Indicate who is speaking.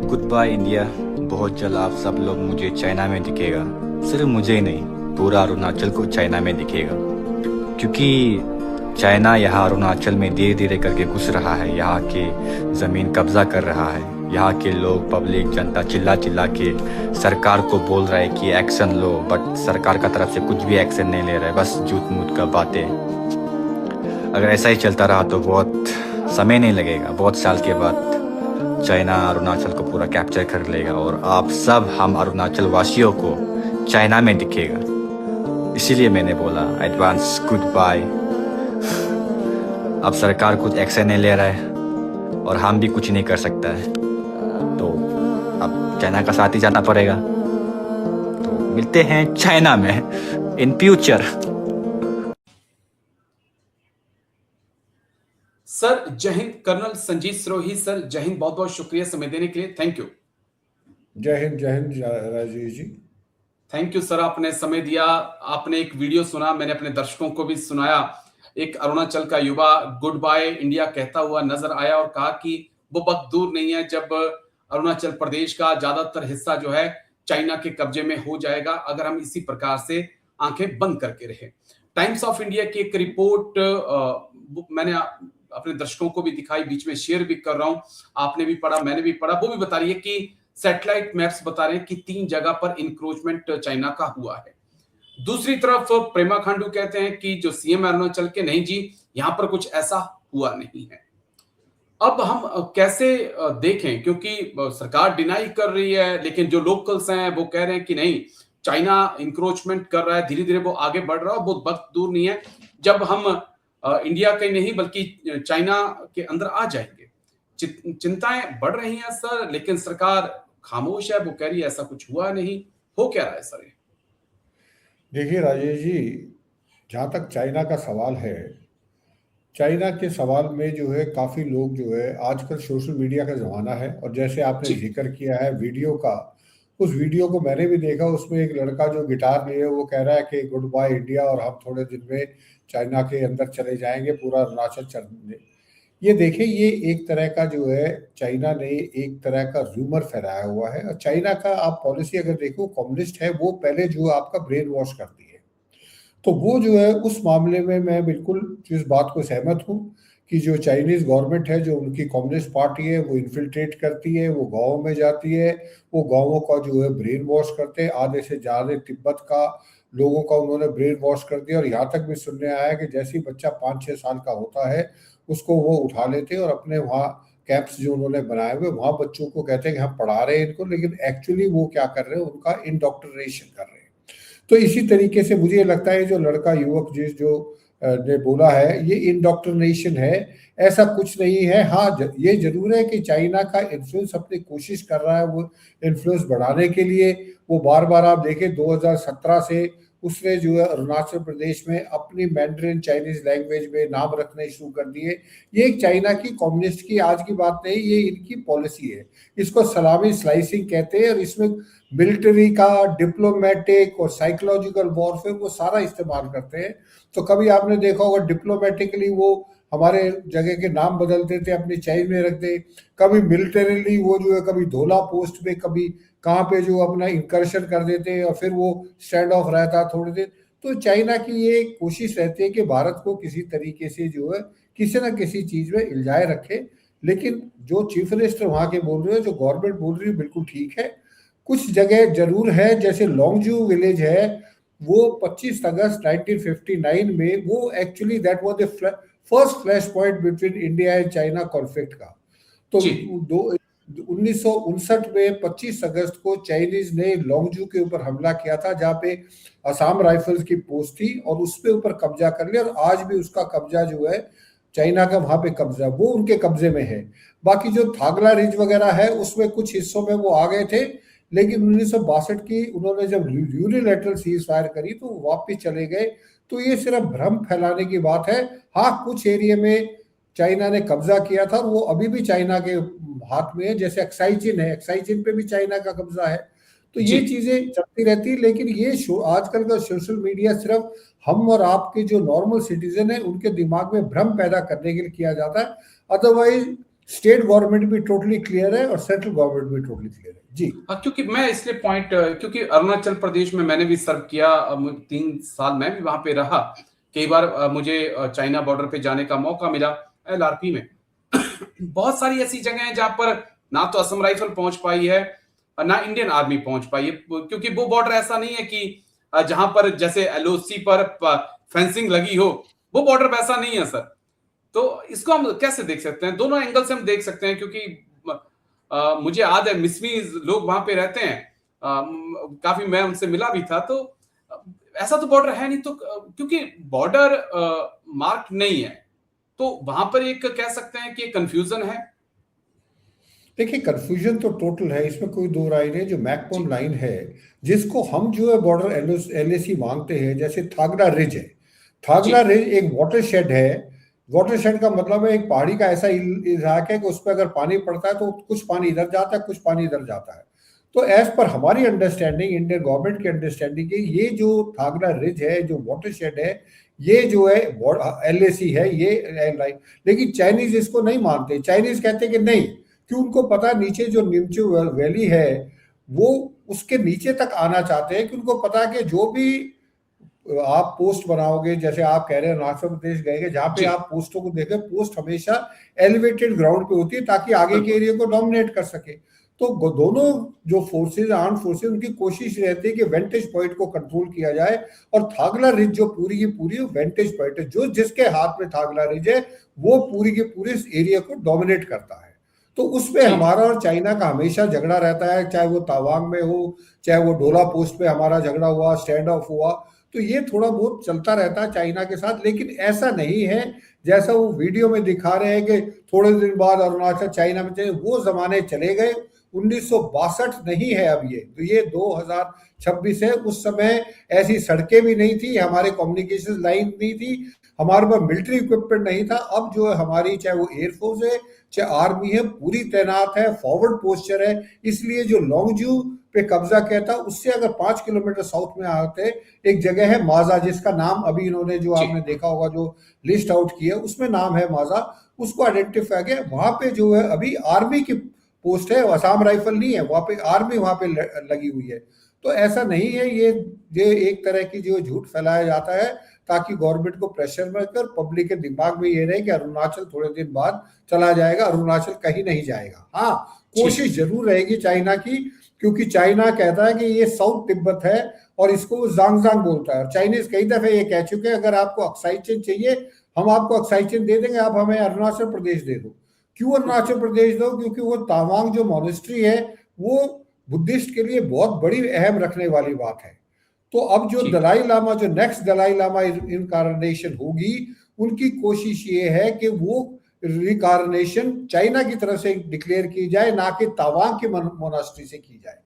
Speaker 1: Good by India. बहुत जल्द आप सब लोग मुझे चाइना में दिखेगा। सिर्फ मुझे ही नहीं, पूरा अरुणाचल को चाइना में दिखेगा। क्योंकि चाइना यहाँ अरुणाचल में धीरे धीरे करके घुस रहा है, यहाँ के ज़मीन कब्जा कर रहा है। यहाँ के लोग, पब्लिक, जनता चिल्ला चिल्ला के सरकार को बोल रहा है कि एक्शन लो, बट सरकार का तरफ से कुछ भी एक्शन नहीं ले रहा है, बस झूठ मूठ का बातें। अगर ऐसा ही चलता रहा तो बहुत समय नहीं लगेगा, बहुत साल के बाद चाइना अरुणाचल को पूरा कैप्चर कर लेगा और आप सब, हम अरुणाचल वासियों को चाइना में दिखेगा। इसीलिए मैंने बोला एडवांस गुड बाय। अब सरकार कुछ एक्शन नहीं ले रहा है और हम भी कुछ नहीं कर सकता है, तो अब चाइना का साथ ही जाना पड़ेगा। तो मिलते हैं चाइना में इन फ्यूचर।
Speaker 2: सर जय हिंद। कर्नल संजीत सिरोही सर, जय हिंद। बहुत बहुत शुक्रिया समय देने के लिए, थैंक यू।
Speaker 3: जय हिंद राजीव जी।
Speaker 2: थैंक यू सर, आपने समय दिया। आपने एक वीडियो सुना, मैंने अपने दर्शकों को भी सुनाया। एक अरुणाचल का युवा गुड बाय इंडिया कहता हुआ नजर आया और कहा कि वो वक्त दूर नहीं है जब अरुणाचल प्रदेश का ज्यादातर हिस्सा जो है चाइना के कब्जे में हो जाएगा, अगर हम इसी प्रकार से आंखें बंद करके रहे। टाइम्स ऑफ इंडिया की एक रिपोर्ट मैंने अपने दर्शकों को भी दिखाई, बीच में शेयर भी कर रहा हूं, आपने भी पढ़ा, मैंने भी पढ़ा। वो भी बता रही है कि सैटेलाइट मैप्स बता रहे हैं कि 3 जगह पर इंक्रोचमेंट चाइना का हुआ है। दूसरी तरफ प्रेमा खांडू कहते हैं कि जो सीएम अरुणाचल के, नहीं जी, यहां पर कुछ ऐसा हुआ नहीं है। अब हम कैसे देखें, क्योंकि सरकार डिनाई कर रही है, लेकिन जो लोकल्स हैं वो कह रहे हैं कि नहीं, चाइना इंक्रोचमेंट कर रहा है, धीरे धीरे वो आगे बढ़ रहा है। बहुत वक्त दूर नहीं है जब हम इंडिया के नहीं बल्कि चाइना के अंदर आ जाएंगे। चिंताएं बढ़ रही हैं सर, लेकिन सरकार खामोश है, वो कह रही है ऐसा कुछ हुआ नहीं। हो क्या रहा है सर?
Speaker 3: देखिए राजेश जी, जहाँ तक चाइना का सवाल है, चाइना के सवाल में जो है काफ़ी लोग जो है, आजकल सोशल मीडिया का ज़माना है और जैसे आपने जिक्र किया है वीडियो का, उस वीडियो को मैंने भी देखा। उसमें एक लड़का जो गिटार लिए वो कह रहा है कि गुड बाय इंडिया और हम थोड़े दिन में चाइना के अंदर चले जाएंगे, पूरा अरुणाचल चल। ये देखिए, ये एक तरह का जो है चाइना ने एक तरह का रूमर फैलाया हुआ है। और चाइना का आप पॉलिसी अगर देखो, कम्युनिस्ट है, वो पहले जो आपका ब्रेन वॉश करती है। तो वो जो है उस मामले में मैं बिल्कुल इस बात को सहमत हूँ कि जो चाइनीज गवर्नमेंट है, जो उनकी कम्युनिस्ट पार्टी है, वो इन्फिल्ट्रेट करती है, वो गाँव में जाती है, वो गाँवों का जो है ब्रेन वॉश करते हैं। आधे से ज़्यादा तिब्बत का लोगों का उन्होंने ब्रेन वॉश कर दिया। और यहाँ तक भी सुनने आया कि जैसे ही बच्चा 5-6 साल का होता है, उसको वो उठा लेते हैं और अपने वहाँ कैंप्स जो उन्होंने बनाए हुए, वहाँ बच्चों को कहते हैं कि हम पढ़ा रहे हैं इनको, लेकिन एक्चुअली वो क्या कर रहे हैं, उनका इंडोक्ट्रिनेशन कर रहे हैं। तो इसी तरीके से मुझे लगता है जो लड़का युवक जो ने बोला है, ये इंडोक्ट्रिनेशन है, ऐसा कुछ नहीं है। हाँ, ये जरूर है कि चाइना का इन्फ्लुएंस अपनी कोशिश कर रहा है, वो इन्फ्लुएंस बढ़ाने के लिए। वो बार बार आप देखें 2017 से उसने जो है अरुणाचल प्रदेश में अपनी मैंड्रिन चाइनीज लैंग्वेज में नाम रखने शुरू कर दिए। ये एक चाइना की कम्युनिस्ट की आज की बात नहीं, ये इनकी पॉलिसी है। इसको सलामी स्लाइसिंग कहते हैं और इसमें मिलिट्री का, डिप्लोमेटिक और साइकोलॉजिकल वॉरफेयर वो सारा इस्तेमाल करते हैं। तो कभी आपने देखा होगा डिप्लोमेटिकली वो हमारे जगह के नाम बदल देते, अपनी चाइनीज में रखते। कभी मिलिटरीली वो जो है कभी धोला पोस्ट पे, कभी कहाँ पे जो अपना इंकर्शन कर देते हैं और फिर वो स्टैंड ऑफ रहता थोड़ी देर। तो चाइना की ये कोशिश रहती है कि भारत को किसी तरीके से जो है किसी ना किसी चीज में इल्जाए रखे। लेकिन जो चीफ मिनिस्टर वहाँ के बोल रहे हैं, जो गवर्नमेंट बोल रही है, बिल्कुल ठीक है। कुछ जगह जरूर है, जैसे लोंगजू विलेज है, वो 25 अगस्त 1959 में वो actually that was the first flash point between India and China conflict का। तो 1959 में 25 अगस्त को चाइनीज ने लोंगजू के ऊपर हमला किया था, जहाँ पे असम राइफल्स की पोस्ट थी, और उस पे ऊपर कब्जा कर लिया। और आज भी उसका कब्जा जो है चाइना का, वहां पे कब्जा वो उनके कब्जे में है। बाकी जो थागला रिज वगैरह है, उसमें कुछ हिस्सों में वो आ गए थे, लेकिन 1962 की उन्होंने जब यूनिलैटरल सीज फायर करी तो वापस चले गए। तो ये सिर्फ भ्रम फैलाने की बात है। हाँ, कुछ एरिया में चाइना ने कब्जा किया था और वो अभी भी चाइना के हाथ में है, जैसे एक्साई चीन है, एक्साई चीन पे भी चाइना का कब्जा है। तो ये चीजें चलती रहती है। लेकिन ये आजकल का सोशल मीडिया सिर्फ हम और आपके जो नॉर्मल सिटीजन है उनके दिमाग में भ्रम पैदा करने के लिए किया जाता है। अदरवाइज स्टेट गवर्नमेंट भी टोटली क्लियर है और सेंट्रल गवर्नमेंट भी टोटली क्लियर है जी।
Speaker 2: क्योंकि मैं इसलिए पॉइंट, क्योंकि अरुणाचल प्रदेश में मैंने भी सर्व किया, 3 साल मैं भी वहां पे रहा। कई बार मुझे चाइना बॉर्डर पे जाने का मौका मिला LRP में। बहुत सारी ऐसी जगह हैं जहां पर ना तो असम राइफल पहुंच पाई है, ना इंडियन आर्मी पहुंच पाई है, क्योंकि वो बॉर्डर ऐसा नहीं है कि जहां पर जैसे LOC पर फेंसिंग लगी हो, वो बॉर्डर वैसा नहीं है सर। तो इसको हम कैसे देख सकते हैं? दोनों एंगल से हम देख सकते हैं, क्योंकि मुझे याद है मिसमी लोग वहां पे रहते हैं, काफी मैं उनसे मिला भी था। तो ऐसा तो बॉर्डर है नहीं, तो क्योंकि बॉर्डर मार्क नहीं है, तो वहां पर एक कह सकते हैं कि कंफ्यूजन है।
Speaker 3: देखिए कंफ्यूजन तो टोटल है, इसमें कोई दो राय नहीं। जो मैकमोन
Speaker 2: जी
Speaker 3: लाइन है जिसको हम जो है बॉर्डर LAC मांगते हैं, जैसे थागला रिज है।
Speaker 2: जी
Speaker 3: थागला रिज एक वाटर शेड है। वाटर शेड का मतलब है एक पहाड़ी का ऐसा इलाका है कि उस पर अगर पानी पड़ता है तो कुछ पानी इधर जाता है, कुछ पानी इधर जाता है। तो एज पर हमारी अंडरस्टैंडिंग, इंडियन गवर्नमेंट की अंडरस्टैंडिंग की, ये जो थागला रिज है, जो वाटर शेड है, ये जो है LAC है ये लाइन। लेकिन चाइनीज इसको नहीं मानते। चाइनीज कहते हैं कि नहीं, कि उनको पता है नीचे जो निमचू वैली है वो उसके नीचे तक आना चाहते हैं। कि उनको पता है कि जो भी आप पोस्ट बनाओगे, जैसे आप कह रहे हैं अरुणाचल प्रदेश गए, जहां पे
Speaker 2: जी
Speaker 3: आप पोस्टों को देखें, पोस्ट हमेशा एलिवेटेड ग्राउंड पे होती है ताकि आगे के एरिया को डोमिनेट कर सके। तो दोनों जो फोर्सेज, आर्म फोर्सेज, उनकी कोशिश रहती है कि वेंटेज पॉइंट को कंट्रोल किया जाए। और थागला रिज जो पूरी की पूरी वेंटेज पॉइंट है, जो जिसके हाथ में थागला रिज है वो पूरी के पूरे इस एरिया को डोमिनेट करता है। तो उसमें
Speaker 2: जी
Speaker 3: हमारा और चाइना का हमेशा झगड़ा रहता है, चाहे वो तावांग में हो, चाहे वो डोला पोस्ट पे हमारा झगड़ा हुआ, स्टैंड ऑफ हुआ। तो ये थोड़ा बहुत चलता रहता है चाइना के साथ। लेकिन ऐसा नहीं है जैसा वो वीडियो में दिखा रहे हैं कि थोड़े दिन बाद अरुणाचल चाइना में चले। वो जमाने चले गए। 1962 नहीं है अब ये, तो ये 2026 है। उस समय ऐसी सड़कें भी नहीं थी, हमारे कम्युनिकेशन लाइन नहीं थी, हमारे पास मिलिट्री इक्विपमेंट नहीं था। अब जो है हमारी, चाहे वो एयरफोर्स है चाहे आर्मी है, पूरी तैनात है, फॉरवर्ड पोस्चर है। इसलिए जो लॉन्गजू पे कब्जा किया था, उससे अगर 5 किलोमीटर साउथ में आते, एक जगह है माजा, जिसका नाम अभी इन्होंने, जो
Speaker 2: जी
Speaker 3: आपने देखा होगा, जो लिस्ट आउट की है उसमें नाम है माजा, उसको आइडेंटिफाई किया। वहां पे जो है अभी आर्मी की पोस्ट है, असम राइफल नहीं है वहां पे, आर्मी वहां पे लगी हुई है। तो ऐसा नहीं है। ये एक तरह की जो झूठ फैलाया जाता है ताकि गवर्नमेंट को प्रेशर में कर, पब्लिक के दिमाग में ये रहे कि अरुणाचल थोड़े दिन बाद चला जाएगा। अरुणाचल कहीं नहीं जाएगा। हाँ, कोशिश जरूर रहेगी चाइना की, क्योंकि चाइना कहता है कि ये साउथ तिब्बत है और इसको वो ज़ांगज़ांग बोलता है। और चाइनीज कई दफे ये कह चुके हैं, अगर आपको अक्साई चीन चाहिए हम आपको अक्साई चीन दे देंगे, आप हमें अरुणाचल प्रदेश दे दो। क्यों अरुणाचल प्रदेश दो? क्योंकि वो तावांग जो मॉनेस्ट्री है वो बुद्धिस्ट के लिए बहुत बड़ी अहम रखने वाली बात है। तो अब जो
Speaker 2: जी
Speaker 3: दलाई लामा, जो नेक्स्ट दलाई लामा इनकार्नेशन होगी, उनकी कोशिश ये है कि वो रिकार्नेशन चाइना की तरफ से डिक्लेयर की जाए, ना कि तावांग की मोनास्ट्री से की जाए।